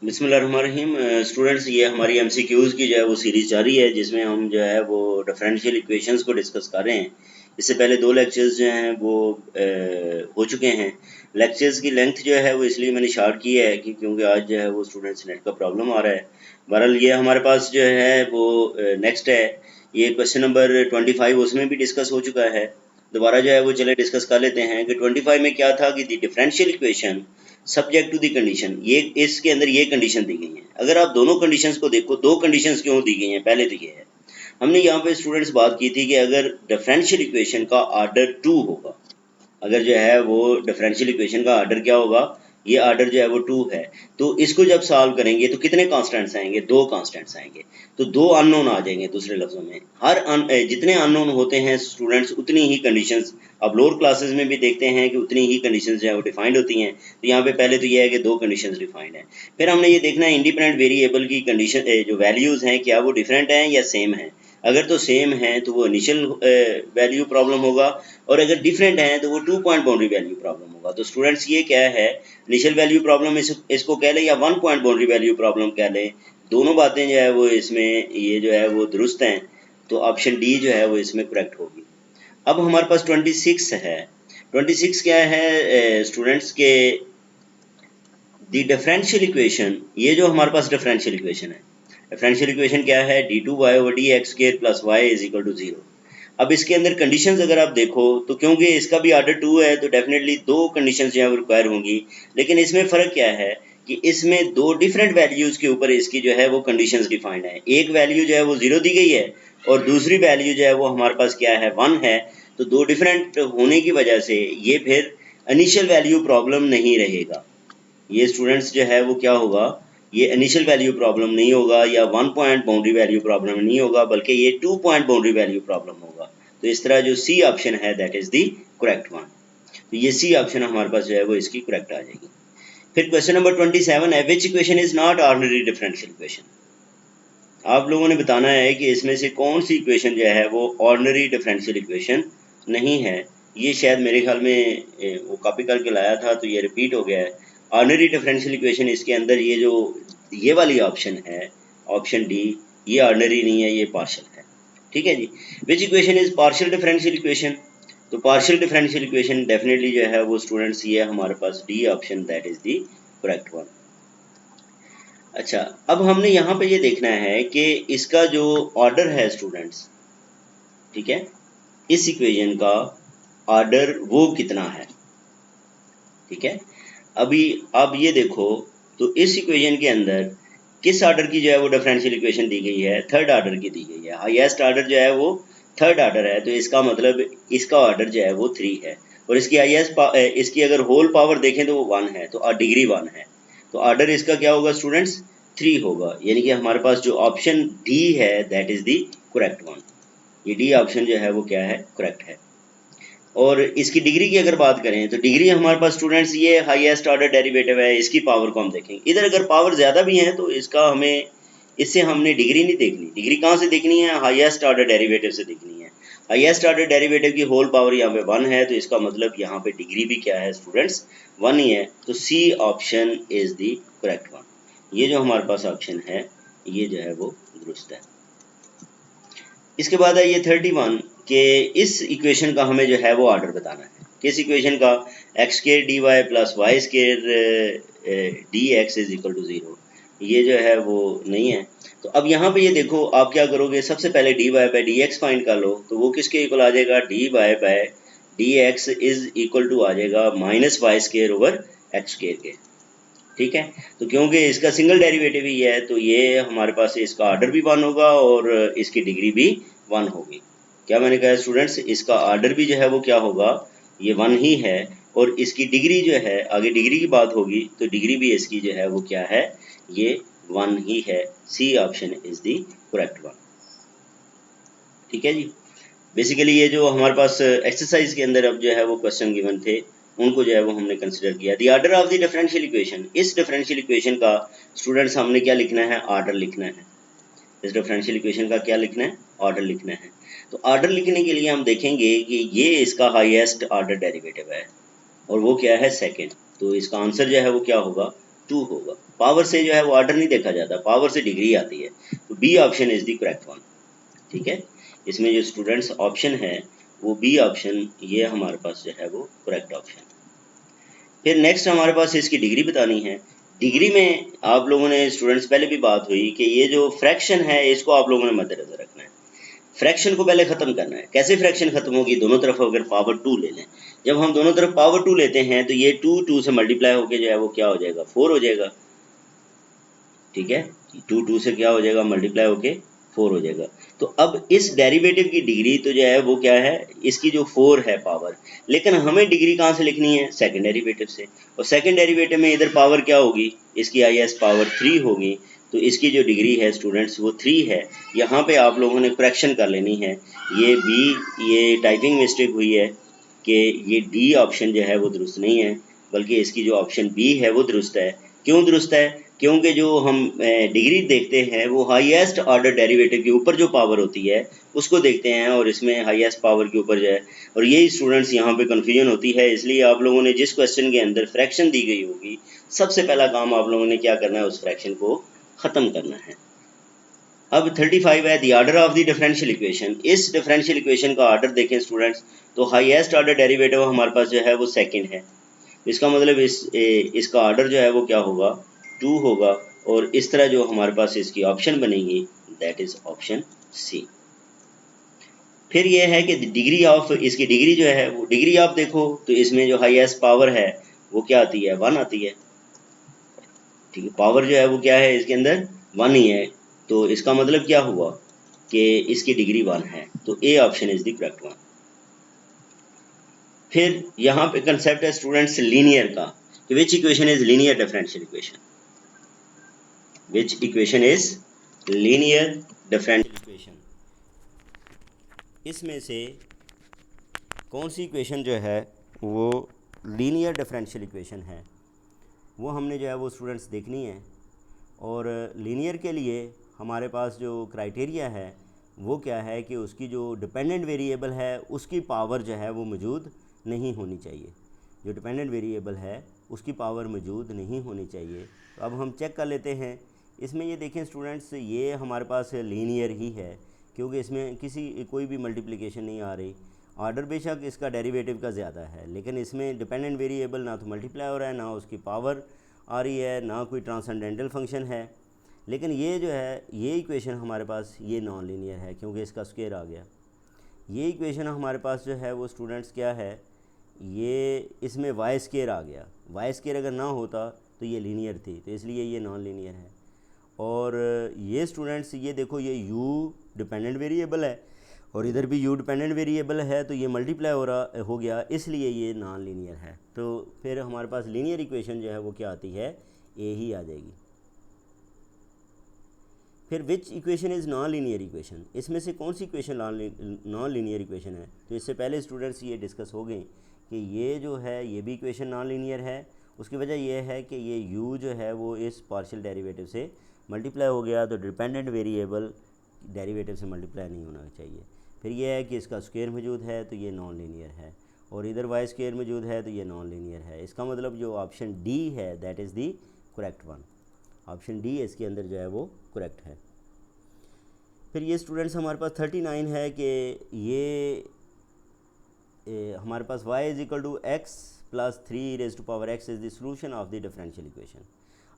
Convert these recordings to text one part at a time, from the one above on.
बिस्मिल्लाहिर्रहमानिर्रहीम। स्टूडेंट्स, ये हमारी एमसीक्यूज़ की जो है वो सीरीज़ जारी है, जिसमें हम जो है वो डिफरेंशियल इक्वेशंस को डिस्कस कर रहे हैं। इससे पहले दो लेक्चर्स जो हैं वो हो चुके हैं। लेक्चर्स की लेंथ जो है वो इसलिए मैंने शार्ट की है कि क्योंकि आज जो है वो स्टूडेंट्स नेट का प्रॉब्लम आ रहा है। बहरहाल ये हमारे पास जो है वो नेक्स्ट है, ये क्वेश्चन नंबर 25 उसमें भी डिस्कस हो चुका है। दोबारा जो है वो चले डिस्कस कर लेते हैं कि 25 में क्या था कि the differential equation subject to the condition, ये इसके अंदर ये कंडीशन दी गई है। अगर आप दोनों कंडीशंस को देखो, दो कंडीशंस क्यों दी गई हैं, पहले तो ये है, हमने यहाँ पे स्टूडेंट्स बात की थी कि अगर डिफरेंशियल इक्वेशन का आर्डर 2 होगा, अगर जो है वो डिफरेंशियल इक्वेशन का आर्डर क्या होगा, ये आर्डर जो है वो 2 है, तो इसको जब सॉल्व करेंगे तो कितने कांस्टेंट्स आएंगे, दो कांस्टेंट्स आएंगे। तो दो अननोन आ जाएंगे। दूसरे लफ्जों में जितने अननोन होते हैं स्टूडेंट्स, उतनी ही कंडीशंस, अब लोअर क्लासेस में भी देखते हैं कि उतनी ही कंडीशंस जो है वो डिफाइंड होती हैं। तो यहाँ पे पहले तो ये है कि दो कंडीशंस डिफाइंड हैं। फिर हमने ये देखना है इंडिपेंडेंट वेरिएबल की कंडीशन जो वैल्यूज़ हैं क्या वो डिफरेंट हैं या सेम हैं। अगर तो सेम है तो वो इनिशियल वैल्यू प्रॉब्लम होगा, और अगर डिफरेंट है तो वो 2 पॉइंट बाउंड्री वैल्यू प्रॉब्लम होगा। तो स्टूडेंट्स ये क्या है, इनिशियल वैल्यू प्रॉब्लम इसको कह लें या 1 पॉइंट बाउंड्री वैल्यू प्रॉब्लम कह लें, दोनों बातें जो है वो इसमें ये जो है वो दुरुस्त हैं। तो ऑप्शन डी जो है वो इसमें करेक्ट होगी। अब हमारे पास 26 है। 26 क्या है स्टूडेंट्स के, दी डिफरेंशियल इक्वेशन, ये जो हमारे पास डिफरेंशियल इक्वेशन है, डिफरेंशियल इक्वेशन क्या है, d2y/dx² + y = 0। अब इसके अंदर कंडीशंस अगर आप देखो तो क्योंकि इसका भी आर्डर 2 है तो डेफिनेटली दो कंडीशंस जो है वो रिक्वायर होंगी। लेकिन इसमें फ़र्क क्या है कि इसमें दो डिफरेंट वैल्यूज़ के ऊपर इसकी जो है वो कंडीशंस डिफाइंड है। एक वैल्यू जो है वो 0 दी गई है और दूसरी वैल्यू जो है वो हमारे पास क्या है, 1 है। तो दो डिफरेंट होने की वजह से ये फिर इनिशियल वैल्यू प्रॉब्लम नहीं रहेगा। ये स्टूडेंट्स जो है वो क्या होगा, ये इनिशियल वैल्यू प्रॉब्लम नहीं होगा या 1 पॉइंट बाउंड्री वैल्यू प्रॉब्लम नहीं होगा, बल्कि ये 2 पॉइंट बाउंड्री वैल्यू प्रॉब्लम होगा। तो इस तरह जो सी ऑप्शन है that is the correct one. तो ये सी ऑप्शन हमारे पास जो है वो इसकी करेक्ट आ जाएगी। फिर क्वेश्चन नंबर 27 है, विच equation is not ordinary differential equation. आप लोगों ने बताना है कि इसमें से कौन सी इक्वेशन जो है वो ऑर्डिनरी डिफरेंशियल इक्वेशन नहीं है। ये शायद मेरे ख्याल में वो कॉपी करके लाया था तो ये रिपीट हो गया है। ऑर्डिनरी डिफरेंशियल इक्वेशन इसके अंदर ये जो ये वाली ऑप्शन है, ऑप्शन डी, ये ऑर्डिनरी नहीं है, ये पार्शियल है। ठीक है जी। Which equation is partial differential equation. तो पार्शियल डिफरेंशियल इक्वेशन डेफिनेटली जो है वो स्टूडेंट्स ये हमारे पास D option that is the correct one. अच्छा, अब हमने यहाँ पे ये देखना है कि इसका जो ऑर्डर है स्टूडेंट्स, ठीक है, इस इक्वेशन का ऑर्डर वो कितना है। ठीक है, अभी आप ये देखो तो इस इक्वेशन के अंदर किस ऑर्डर की जो है वो डिफरेंशियल इक्वेशन दी गई है, थर्ड ऑर्डर की दी गई है। हाईएस्ट ऑर्डर जो है वो थर्ड ऑर्डर है, तो इसका मतलब इसका ऑर्डर जो है वो 3 है। और इसकी इसकी अगर होल पावर देखें तो वो 1 है, तो डिग्री 1 है। तो ऑर्डर इसका क्या होगा स्टूडेंट्स, 3 होगा। यानी कि हमारे पास जो ऑप्शन डी है that is the correct one. ये डी ऑप्शन जो है वो क्या है, करेक्ट है। और इसकी डिग्री की अगर बात करें तो डिग्री हमारे पास स्टूडेंट्स ये हाईएस्ट ऑर्डर डेरिवेटिव है, इसकी पावर को हम देखेंगे। इधर अगर पावर ज़्यादा भी है तो इसका हमें, इससे हमने डिग्री नहीं देखनी। डिग्री कहाँ से देखनी है, हाईएस्ट ऑर्डर डेरिवेटिव से देखनी है। हाईएस्ट ऑर्डर डेरिवेटिव की होल पावर यहाँ पे 1 है, तो इसका मतलब यहाँ पे डिग्री भी क्या है स्टूडेंट्स, 1 ही है। तो C option is the correct one. ये जो हमारे पास ऑप्शन है ये जो है वो दुरुस्त है। इसके बाद है ये 31 के इस इक्वेशन का हमें जो है वो ऑर्डर बताना है। किस इक्वेशन का, x² dy + y² dx = 0, ये जो है वो नहीं है। तो अब यहाँ पे ये देखो आप क्या करोगे, सबसे पहले dy/dx फाइंड कर लो। तो वो किसके इक्वल आ जाएगा, dy/dx आ जाएगा -y² के। ठीक है, तो क्योंकि इसका सिंगल डेरिवेटिव ही है तो ये हमारे पास इसका ऑर्डर भी 1 होगा और इसकी डिग्री भी 1 होगी। क्या मैंने कहा स्टूडेंट्स, इसका ऑर्डर भी जो है वो क्या होगा, ये 1 ही है। और इसकी डिग्री जो है, आगे डिग्री की बात होगी तो डिग्री भी इसकी जो है वो क्या है, ये 1 ही है। C option is the correct one. ठीक है जी। बेसिकली ये जो हमारे पास एक्सरसाइज के अंदर अब जो है वो क्वेश्चन गिवन थे उनको जो है वो हमने कंसिडर किया। The order of the differential equation, इस डिफरेंशियल इक्वेशन का स्टूडेंट्स हमने क्या लिखना है, ऑर्डर लिखना है। इस डिफरेंशियल इक्वेशन का क्या लिखना है, ऑर्डर लिखना है। तो ऑर्डर लिखने के लिए हम देखेंगे कि ये इसका हाईएस्ट ऑर्डर डेरिवेटिव है और वो क्या है, सेकंड। तो इसका आंसर जो है वो क्या होगा, 2 होगा। पावर से जो है वो ऑर्डर नहीं देखा जाता, पावर से डिग्री आती है। तो B option is the correct one. ठीक है, इसमें जो स्टूडेंट्स ऑप्शन है वो बी ऑप्शन, ये हमारे पास जो है वो करेक्ट ऑप्शन। फिर नेक्स्ट हमारे पास इसकी डिग्री बतानी है। डिग्री में आप लोगों ने स्टूडेंट्स पहले भी बात हुई कि ये जो फ्रैक्शन है इसको आप लोगों ने मद्देनजर रखना है। फ्रैक्शन को पहले ख़त्म करना है। कैसे फ्रैक्शन ख़त्म होगी? दोनों तरफ अगर पावर 2 ले लें, जब हम दोनों तरफ पावर 2 लेते हैं तो ये 2 से मल्टीप्लाई होकर जो है वो क्या हो जाएगा? 4 हो जाएगा। ठीक है, 2 से क्या हो जाएगा? मल्टीप्लाई होके 4 हो जाएगा। तो अब इस डेरिवेटिव की डिग्री तो जो है वो क्या है? इसकी जो 4 है पावर, लेकिन हमें डिग्री कहाँ से लिखनी है? सेकंड डेरिवेटिव से। और सेकंड डेरिवेटिव में इधर पावर क्या होगी? इसकी IS पावर 3 होगी। तो इसकी जो डिग्री है स्टूडेंट्स वो 3 है। यहाँ पे आप लोगों ने करेक्शन कर लेनी है। ये टाइपिंग मिस्टेक हुई है कि ये डी ऑप्शन जो है वो दुरुस्त नहीं है, बल्कि इसकी जो ऑप्शन बी है वो दुरुस्त है। क्यों दुरुस्त है? क्योंकि जो हम डिग्री देखते हैं वो हाईएस्ट ऑर्डर डेरिवेटिव के ऊपर जो पावर होती है उसको देखते हैं, और इसमें हाईएस्ट पावर के ऊपर जो है, और यही स्टूडेंट्स यहाँ पे कन्फ्यूजन होती है। इसलिए आप लोगों ने जिस क्वेश्चन के अंदर फ्रैक्शन दी गई होगी, सबसे पहला काम आप लोगों ने क्या करना है? उस फ्रैक्शन को ख़त्म करना है। अब 35 है the order of the differential equation. इस डिफरेंशियल इक्वेशन का ऑर्डर देखें स्टूडेंट्स, तो हाईएस्ट ऑर्डर डेरिवेटिव हमारे पास जो है वो सेकंड है। इसका मतलब इसका ऑर्डर जो है वो क्या होगा? 2 होगा। और इस तरह जो हमारे पास इसकी ऑप्शन बनेगी दैट इज ऑप्शन सी। फिर ये है कि डिग्री ऑफ, इसकी डिग्री जो है वो, डिग्री आप देखो तो इसमें जो हाईएस्ट पावर है वो क्या आती है? 1 आती है। ठीक है, पावर जो है वो क्या है? इसके अंदर 1 ही है। तो इसका मतलब क्या हुआ कि इसकी डिग्री 1 है। तो A option is the correct one. फिर यहाँ पे कंसेप्ट है स्टूडेंट्स लीनियर का, कि विच equation is linear differential equation? Which equation is linear differential equation? इसमें से कौन सी इक्वेशन जो है वो लीनियर डिफरेंशियल इक्वेशन है, वो हमने जो है वो स्टूडेंट्स देखनी है। और लीनियर के लिए हमारे पास जो क्राइटेरिया है वो क्या है कि उसकी जो डिपेंडेंट वेरिएबल है उसकी पावर जो है वो मौजूद नहीं होनी चाहिए। जो डिपेंडेंट वेरिएबल है उसकी पावर मौजूद नहीं होनी चाहिए। तो अब हम चेक कर लेते हैं। इसमें ये देखें स्टूडेंट्स, ये हमारे पास लीनियर ही है क्योंकि इसमें कोई भी मल्टीप्लिकेशन नहीं आ रही। ऑर्डर बेशक इसका डेरिवेटिव का ज़्यादा है, लेकिन इसमें डिपेंडेंट वेरिएबल ना तो मल्टीप्लाई हो रहा है, ना उसकी पावर आ रही है, ना कोई ट्रांसेंडेंटल फंक्शन है। लेकिन ये जो है ये इक्वेशन हमारे पास ये नॉन लीनियर है क्योंकि इसका स्क्वायर आ गया। ये इक्वेशन हमारे पास जो है वो स्टूडेंट्स क्या है? ये इसमें वाई स्क्वायर आ गया। वाई स्क्वायर अगर ना होता तो ये लीनियर थी, तो इसलिए ये नॉन लीनियर है। और ये स्टूडेंट्स ये देखो, ये u डिपेंडेंट वेरिएबल है और इधर भी u डिपेंडेंट वेरिएबल है, तो ये मल्टीप्लाई हो गया, इसलिए ये नॉन लीनियर है। तो फिर हमारे पास लीनियर इक्वेशन जो है वो क्या आती है? ए ही आ जाएगी। फिर विच equation is non linear equation? इसमें से कौन सी इक्वेशन नॉन लीनियर इक्वेशन है? तो इससे पहले स्टूडेंट्स ये डिस्कस हो गई कि ये जो है ये भी इक्वेशन नॉन लीनियर है। उसकी वजह यह है कि ये u जो है वो इस पार्शियल डेरिवेटिव से मल्टीप्लाई हो गया, तो डिपेंडेंट वेरिएबल डेरिवेटिव से मल्टीप्लाई नहीं होना चाहिए। फिर यह है कि इसका स्क्वायर मौजूद है तो ये नॉन लीनियर है, और इधर वाई स्क्वायर मौजूद है तो ये नॉन लीनियर है। इसका मतलब जो ऑप्शन डी है that is the correct one. Option D इसके अंदर जो है वो करेक्ट है। फिर ये स्टूडेंट्स हमारे पास 39 है कि हमारे पास y is equal to x plus 3 raise to power x is the solution of the differential equation.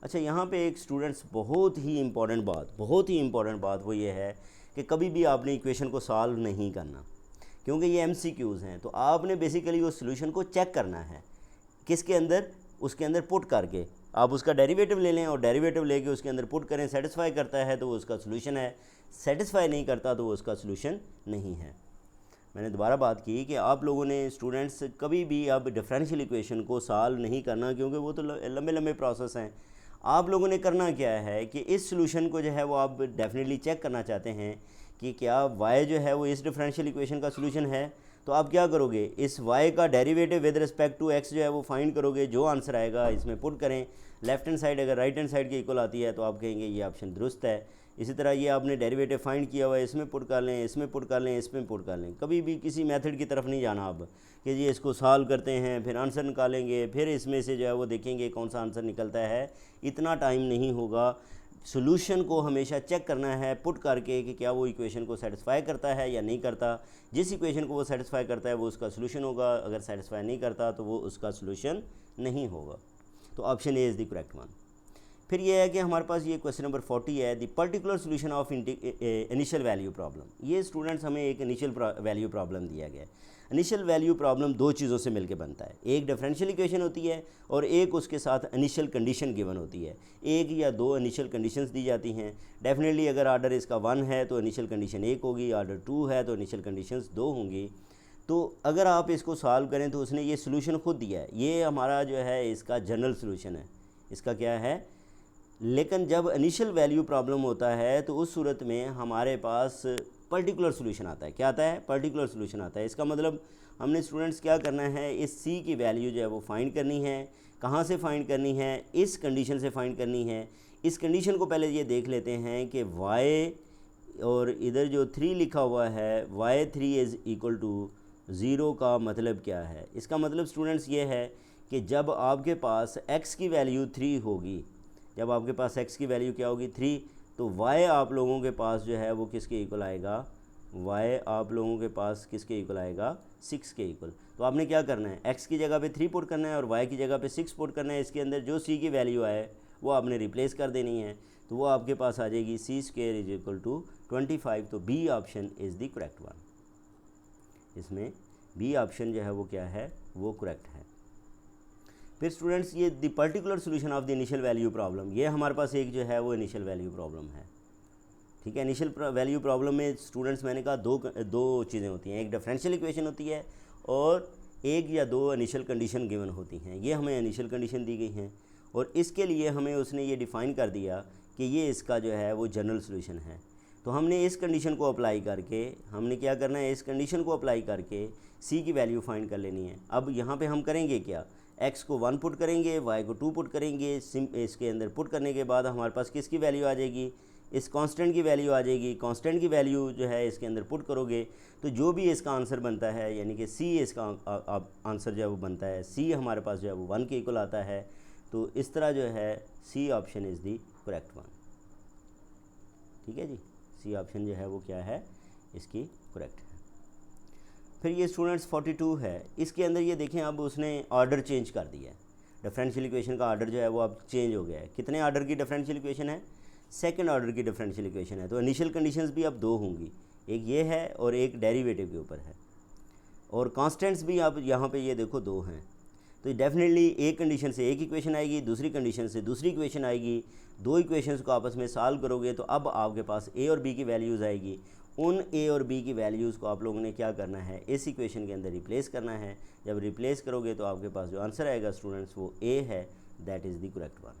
अच्छा, यहाँ पे एक स्टूडेंट्स बहुत ही इंपॉर्टेंट बात वो ये है कि कभी भी आपने इक्वेशन को सॉल्व नहीं करना, क्योंकि ये MCQs हैं। तो आपने बेसिकली उस सॉल्यूशन को चेक करना है किसके अंदर? उसके अंदर पुट करके आप उसका डेरिवेटिव ले लें और डेरिवेटिव लेके उसके अंदर पुट करें। सेटिस्फाई करता है तो वो उसका सॉल्यूशन है, सेटिस्फाई नहीं करता तो वो उसका सॉल्यूशन नहीं है। मैंने दोबारा बात की कि आप लोगों ने स्टूडेंट्स कभी भी अब डिफरेंशियल इक्वेशन को सॉल्व नहीं करना, क्योंकि वो तो लंबे प्रोसेस हैं। आप लोगों ने करना क्या है कि इस सॉल्यूशन को जो है वो आप डेफिनेटली चेक करना चाहते हैं कि क्या y जो है वो इस डिफरेंशियल इक्वेशन का सॉल्यूशन है, तो आप क्या करोगे, इस y का derivative with respect to x जो है वो फाइंड करोगे, जो आंसर आएगा इसमें पुट करें। लेफ्ट हैंड साइड अगर राइट हैंड साइड के इक्वल आती है तो आप कहेंगे ये ऑप्शन दुरुस्त है। इसी तरह ये आपने डेरिवेटिव फाइंड किया हुआ है, इसमें पुट कर लें, इसमें पुट कर लें, इसमें पुट कर लें। कभी भी किसी मेथड की तरफ नहीं जाना अब कि जी इसको सॉल्व करते हैं फिर आंसर निकालेंगे, फिर इसमें से जो है वो देखेंगे कौन सा आंसर निकलता है, इतना टाइम नहीं होगा। सोल्यूशन को हमेशा चेक करना है पुट करके कि क्या वो इक्वेशन को सेटिस्फाई करता है या नहीं करता। जिस इक्वेशन को वो सेटिस्फाई करता है वो उसका सोल्यूशन होगा, अगर सेटिस्फाई नहीं करता तो वो उसका सोल्यूशन नहीं होगा। तो option A is the correct one. फिर ये है कि हमारे पास ये क्वेश्चन नंबर 40 है, the particular solution of initial value problem. ये स्टूडेंट्स हमें एक इनिशियल वैल्यू प्रॉब्लम दिया गया है। इनिशियल वैल्यू प्रॉब्लम दो चीज़ों से मिलकर बनता है, एक डिफरेंशियल इक्वेशन होती है और एक उसके साथ इनिशियल कंडीशन गिवन होती है। एक या दो इनिशियल कंडीशंस दी जाती हैं। डेफिनेटली अगर आर्डर इसका 1 है तो इनिशियल कंडीशन 1 होगी, आर्डर 2 है तो इनिशियल कंडीशंस 2 होंगी। तो अगर आप इसको सॉल्व करें तो उसने ये सोल्यूशन खुद दिया है, ये हमारा जो है इसका जनरल सोल्यूशन है, इसका क्या है। लेकिन जब इनिशियल वैल्यू प्रॉब्लम होता है तो उस सूरत में हमारे पास पर्टिकुलर सोल्यूशन आता है। क्या आता है, पर्टिकुलर सोल्यूशन आता है। इसका मतलब हमने स्टूडेंट्स क्या करना है, इस सी की वैल्यू जो है वो फाइंड करनी है। कहाँ से फाइंड करनी है, इस कंडीशन से फाइंड करनी है। इस कंडीशन को पहले ये देख लेते हैं कि y और इधर जो 3 लिखा हुआ है y3 इज़ इक्वल टू 0 का मतलब क्या है। इसका मतलब स्टूडेंट्स ये है कि जब आपके पास x की वैल्यू 3 होगी, जब आपके पास x की वैल्यू क्या होगी 3, तो y आप लोगों के पास जो है वो किसके इक्वल आएगा, y आप लोगों के पास किसके इक्वल आएगा, 6 के इक्वल। तो आपने क्या करना है, x की जगह पे 3 पुट करना है और y की जगह पे 6 पुट करना है। इसके अंदर जो c की वैल्यू आए वो आपने रिप्लेस कर देनी है, तो वो आपके पास आ जाएगी c² इज इक्वल टू 25। तो b option is the correct one. इसमें b ऑप्शन जो है वो क्या है, वो करेक्ट है। फिर स्टूडेंट्स ये the particular solution of the initial value problem, ये हमारे पास एक जो है वो इनिशियल वैल्यू प्रॉब्लम है। ठीक है, इनिशियल वैल्यू प्रॉब्लम में स्टूडेंट्स मैंने कहा दो चीज़ें होती हैं, एक डिफरेंशियल इक्वेशन होती है और एक या दो इनिशियल कंडीशन गिवन होती हैं। ये हमें इनिशियल कंडीशन दी गई हैं और इसके लिए हमें उसने ये डिफ़ाइन कर दिया कि ये इसका जो है वो जनरल सोल्यूशन है। तो हमने इस कंडीशन को अप्लाई करके हमने क्या करना है, इस कंडीशन को अप्लाई करके सी की वैल्यू फाइंड कर लेनी है। अब यहाँ पे हम करेंगे क्या, x को 1 पुट करेंगे, y को 2 पुट करेंगे। इसके अंदर पुट करने के बाद हमारे पास किसकी वैल्यू आ जाएगी, इस कांस्टेंट की वैल्यू आ जाएगी। कांस्टेंट की वैल्यू जो है इसके अंदर पुट करोगे तो जो भी इसका आंसर बनता है, यानी कि c इसका आंसर जो है वो बनता है, c हमारे पास जो है वो 1 के इक्वल आता है। तो इस तरह जो है c option is the correct one. ठीक है जी, c ऑप्शन जो है वो क्या है, इसकी करेक्ट है। फिर ये स्टूडेंट्स 42 है, इसके अंदर ये देखें अब उसने ऑर्डर चेंज कर दिया है। डिफरेंशियल इक्वेशन का ऑर्डर जो है वो अब चेंज हो गया है। कितने ऑर्डर की डिफरेंशियल इक्वेशन है, सेकंड ऑर्डर की डिफरेंशियल इक्वेशन है। तो इनिशियल कंडीशंस भी अब दो होंगी, एक ये है और एक डेरिवेटिव के ऊपर है, और कांस्टेंट्स भी अब यहाँ पे ये देखो दो हैं। तो डेफिनेटली एक कंडीशन से एक इक्वेशन आएगी, दूसरी कंडीशन से दूसरी इक्वेशन आएगी। दो इक्वेशंस को आपस में सॉल्व करोगे तो अब आपके पास a और b की वैल्यूज़ आएगी। उन a और b की वैल्यूज़ को आप लोगों ने क्या करना है, इस इक्वेशन के अंदर रिप्लेस करना है। जब रिप्लेस करोगे तो आपके पास जो आंसर आएगा स्टूडेंट्स वो a है, that is the correct one.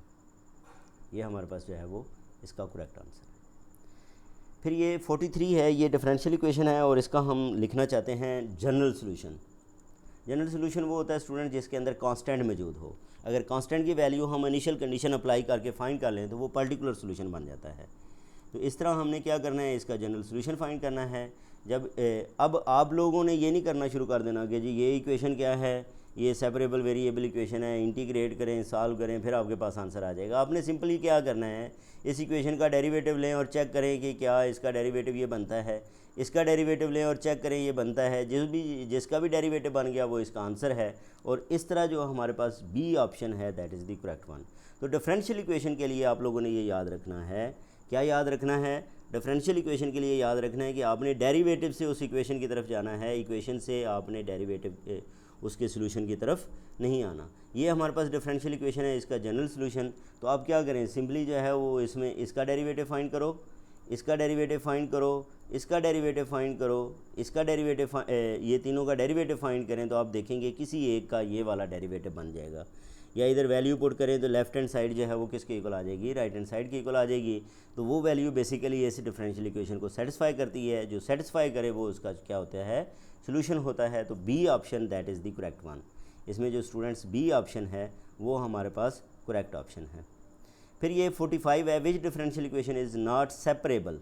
ये हमारे पास जो है वो इसका करेक्ट आंसर है। फिर ये 43 है, ये डिफरेंशियल इक्वेशन है और इसका हम लिखना चाहते हैं जनरल सोल्यूशन। जनरल सोल्यूशन वो होता है स्टूडेंट जिसके अंदर कांस्टेंट मौजूद हो। अगर कांस्टेंट की वैल्यू हम इनिशियल कंडीशन अप्लाई करके फाइंड कर लें तो वो पर्टिकुलर सोल्यूशन बन जाता है। तो इस तरह हमने क्या करना है, इसका जनरल सोल्यूशन फाइंड करना है। जब अब आप लोगों ने ये नहीं करना शुरू कर देना कि जी ये इक्वेशन क्या है, ये सेपरेबल वेरिएबल इक्वेशन है, इंटीग्रेट करें, सॉल्व करें, फिर आपके पास आंसर आ जाएगा। आपने सिंपली क्या करना है, इस इक्वेशन का डेरिवेटिव लें और चेक करें कि क्या इसका डेरिवेटिव ये बनता है, इसका डेरिवेटिव लें और चेक करें ये बनता है। जिसका भी डेरिवेटिव बन गया वो इसका आंसर है। और इस तरह जो हमारे पास बी ऑप्शन है, that is the correct one. तो डिफरेंशियल इक्वेशन के लिए आप लोगों ने ये याद रखना है, क्या याद रखना है, डिफरेंशियल इक्वेशन के लिए याद रखना है कि आपने डेरिवेटिव से उस इक्वेशन की तरफ जाना है, इक्वेशन से आपने डेरिवेटिव उसके सोल्यूशन की तरफ नहीं आना। ये हमारे पास डिफरेंशियल इक्वेशन है, इसका जनरल सोल्यूशन। तो आप क्या करें, सिंपली जो है वो इसमें इसका डेरिवेटिव फाइंड करो, इसका डेरिवेटिव फाइंड करो, इसका डेरिवेटिव फाइंड करो, इसका डेरिवेटिव ये तीनों का डेरिवेटिव फाइंड करें तो आप देखेंगे किसी एक का ये वाला डेरिवेटिव बन जाएगा। या इधर वैल्यू पुट करें तो लेफ्ट हैंड साइड जो है वो किसके इक्वल आ जाएगी, राइट हैंड साइड के इक्वल आ जाएगी। तो वो वैल्यू बेसिकली इस डिफरेंशियल इक्वेशन को सेटिस्फाई करती है, जो सेटिस्फाई करे वो उसका क्या होता है, सोल्यूशन होता है। तो B option that is the correct one. इसमें जो स्टूडेंट्स बी ऑप्शन है वो हमारे पास करेक्ट ऑप्शन है। फिर ये 45 है, which differential equation is not separable.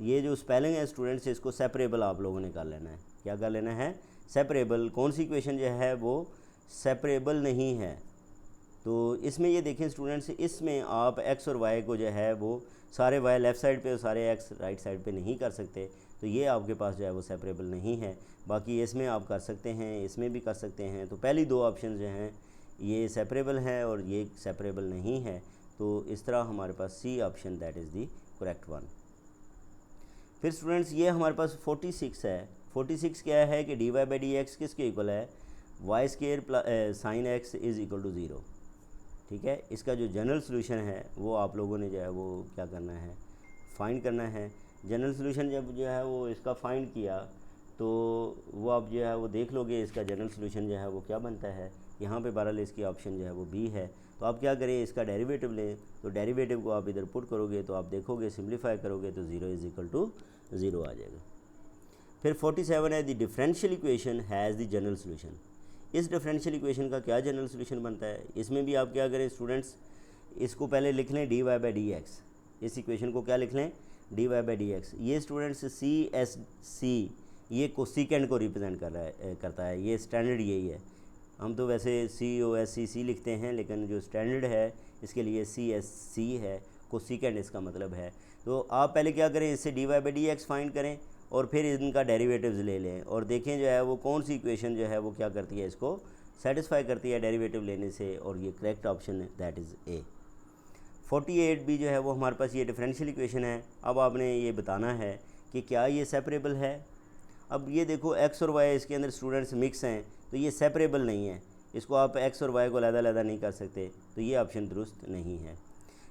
ये जो स्पेलिंग है स्टूडेंट्स, इसको सेपरेबल आप लोगों ने कर लेना है। क्या कर लेना है, सेपरेबल। कौन सी इक्वेशन जो है वो सेपरेबल नहीं है। तो इसमें ये देखें स्टूडेंट्स, इसमें आप एक्स और वाई को जो है वो सारे वाई लेफ़्ट साइड पे और सारे एक्स राइट साइड पे नहीं कर सकते। तो ये आपके पास जो है वो सेपरेबल नहीं है। बाकी इसमें आप कर सकते हैं, इसमें भी कर सकते हैं। तो पहली दो ऑप्शन जो हैं ये सेपरेबल हैं और ये सेपरेबल नहीं है। तो इस तरह हमारे पास C option that is the correct one. फिर स्टूडेंट्स ये हमारे पास 46 है। 46 क्या है कि D Y by D X किसके इक्वल है, Y square sine X is equal to zero. ठीक है, इसका जो जनरल सोल्यूशन है वो आप लोगों ने जो है वो क्या करना है, फाइंड करना है। जनरल सोल्यूशन जब जो है वो इसका फाइंड किया तो वो आप जो है वो देख लोगे इसका जनरल सोल्यूशन जो है वो क्या बनता है। यहाँ पे बहरहाल इसकी ऑप्शन जो है वो बी है। तो आप क्या करें, इसका डेरिवेटिव लें। तो डेरिवेटिव को आप इधर पुट करोगे तो आप देखोगे, सिंप्लीफाई करोगे तो 0 इज़ इक्वल टू 0 आ जाएगा। फिर 47 है, the differential equation has the general solution. इस डिफरेंशियल इक्वेशन का क्या जनरल सोल्यूशन बनता है। इसमें भी आप क्या करें स्टूडेंट्स, इसको पहले लिख लें d Y by D x. इस इक्वेशन को क्या लिख लें, d Y by D x. ये स्टूडेंट्स सी एस सी, ये कोसेकेंड को रिप्रेजेंट करता है। ये स्टैंडर्ड यही है। हम तो वैसे सी ओ एस सी लिखते हैं, लेकिन जो स्टैंडर्ड है इसके लिए सी एस सी है, कोसेकेंड इसका मतलब है। तो आप पहले क्या करें, इससे d Y by D x find करें और फिर इनका डेरिवेटिव्स ले लें और देखें जो है वो कौन सी इक्वेशन जो है वो क्या करती है, इसको सेटिस्फाई करती है डेरिवेटिव लेने से। और ये करेक्ट ऑप्शन है दैट इज़ ए। 48 भी जो है वो हमारे पास ये डिफरेंशियल इक्वेशन है। अब आपने ये बताना है कि क्या ये सेपरेबल है। अब ये देखो एक्स और वाई इसके अंदर स्टूडेंट्स मिक्स हैं, तो ये सेपरेबल नहीं है। इसको आप एक्स और वाई को अलग-अलग नहीं कर सकते, तो ये ऑप्शन दुरुस्त नहीं है।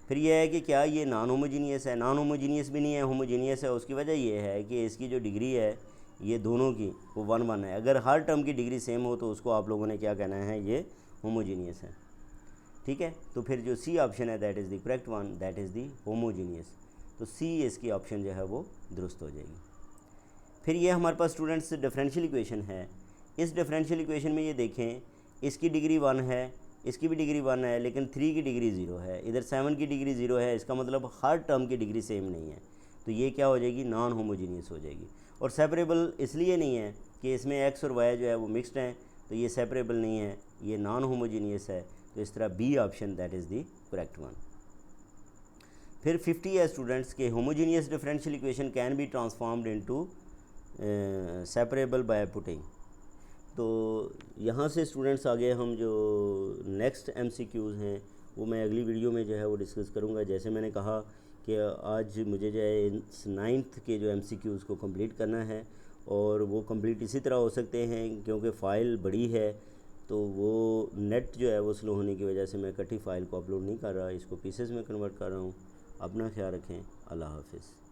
फिर यह है कि क्या ये नॉन होमोजीनियस है। नॉन होमोजीनियस भी नहीं है, होमोजीनियस है। उसकी वजह ये है कि इसकी जो डिग्री है ये दोनों की वो 1 1 है। अगर हर टर्म की डिग्री सेम हो तो उसको आप लोगों ने क्या कहना है, ये होमोजीनियस है। ठीक है, तो फिर जो सी ऑप्शन है that is the correct one, that is the homogeneous. तो सी इसकी ऑप्शन जो है वो दुरुस्त हो जाएगी। फिर ये हमारे पास स्टूडेंट्स डिफरेंशियल इक्वेशन है। इस डिफरेंशियल इक्वेशन में ये देखें, इसकी डिग्री 1 है, इसकी भी डिग्री 1 है, लेकिन 3 की डिग्री 0 है, इधर 7 की डिग्री 0 है। इसका मतलब हर टर्म की डिग्री सेम नहीं है। तो ये क्या हो जाएगी, नॉन होमोजीनियस हो जाएगी। और सेपरेबल इसलिए नहीं है कि इसमें एक्स और वाई जो है वो मिक्सड हैं, तो ये सेपरेबल नहीं है, ये नॉन होमोजीनियस है। तो इस तरह B option that is the correct one. फिर 50 है स्टूडेंट्स के homogeneous differential equation can be transformed into separable by putting. तो यहाँ से स्टूडेंट्स आगे हम जो नेक्स्ट MCQs हैं वो मैं अगली वीडियो में जो है वो डिस्कस करूँगा। जैसे मैंने कहा कि आज मुझे जो है 9th के जो MCQs को कंप्लीट करना है, और वो कंप्लीट इसी तरह हो सकते हैं क्योंकि फ़ाइल बड़ी है तो वो नेट जो है वो स्लो होने की वजह से मैं इकट्ठी फ़ाइल को अपलोड नहीं कर रहा, इसको पीसेस में कन्वर्ट कर रहा हूँ। अपना ख्याल रखें, अल्लाह हाफिज़।